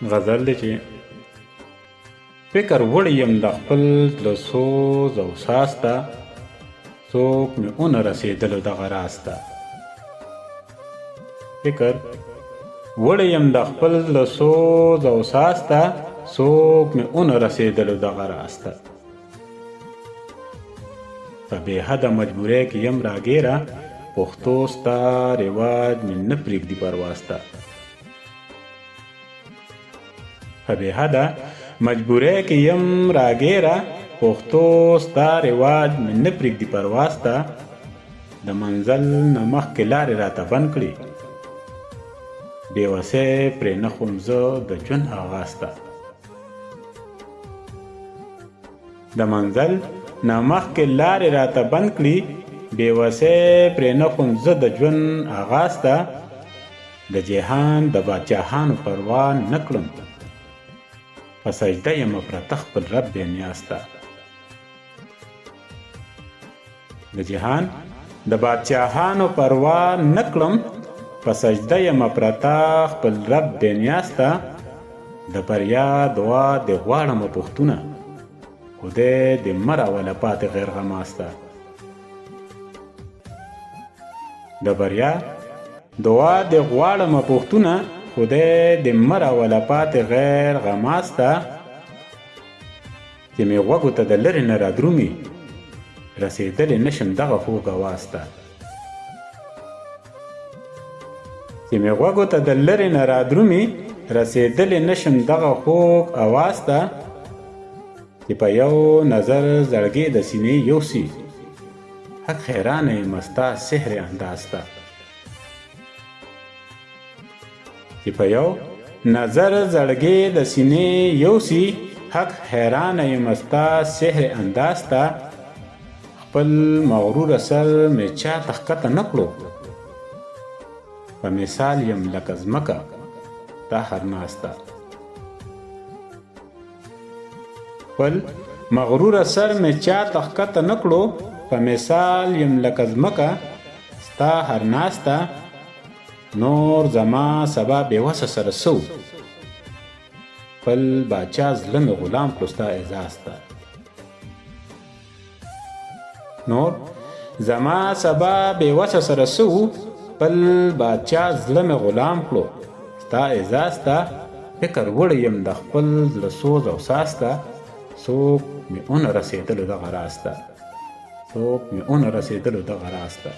غزل دی چې فکر وړی یم د خپل زړه سوز او ساز ته، څوک مې ونه رسېدلو دغه راز ته. فکر وړی یم د خپل زړه سوز او ساز ته، څوک مې ونه رسېدلو دغه راز ته. په بې حده مجبورۍ کې یم راګیره، پښتو ستا رواج مې نه پرېږدي پرواز ته. په بې حده مجبورۍ کې یم راګیره، پښتو ستا رواج مې نه پرېږدي پرواز ته. د منزل نه مخکې لارې راته بند کړي، بې وسۍ پرې نه خورم زه د ژوند آغاز ته. د منزل نه مخکې لارې راته بند کړي، بې وسۍ پرې نه خورم زه د ژوند آغاز ته. د جهان د باچاهانو پروا نه کړم، په سجده یم پرته خپل رب بې نیاز ته. د جهان د باچاهانو پروا نه کړم، په سجده یم پرته خپل رب بې نیاز ته. د بریا دعا دې غواړمه پښتونه، خدای دې مه راوله پاتې غیر غماز ته. د بریا دعا دې غواړمه پښتونه، خدای دې مه راوله پاتې غیر غماز ته. چې مې غوږو ته د لرې نه رادرومي، رسېدلی نشم دغه خوږ اواز ته. چې مې غوږو ته د لرې نه رادرومي، رسېدلی نشم دغه خوږ اواز ته. چې په یو نظر زړګې د سینې یوسي، حق حیرانه یم ستا سحر انداز ته. چې په یو نظر زړګې د سینې یوسي، حق حیرانه یم ستا سحر انداز ته. خپل مغرور سر مې چاته ښکته نه کړو، په مثال یم لکه ځمکه تا هر ناز ته. خپل مغرور سر مې چاته ښکته نه کړو، په مثال یم لکه ځمکه ستا هر ناز ته. نور زما سبا بې وسه سره سو، خپل باچا زړه مې غلام کړو ستا اعزاز ته. نور زما سبا بې وسه سره سو، خپل باچا زړه مې غلام کړو ستا اعزاز ته. فکر وړی یم د خپل زړه سوز او ساز ته، څوک مې ونه رسېدلو دغه راز ته. څوک مې ونه رسېدلو دغه راز ته.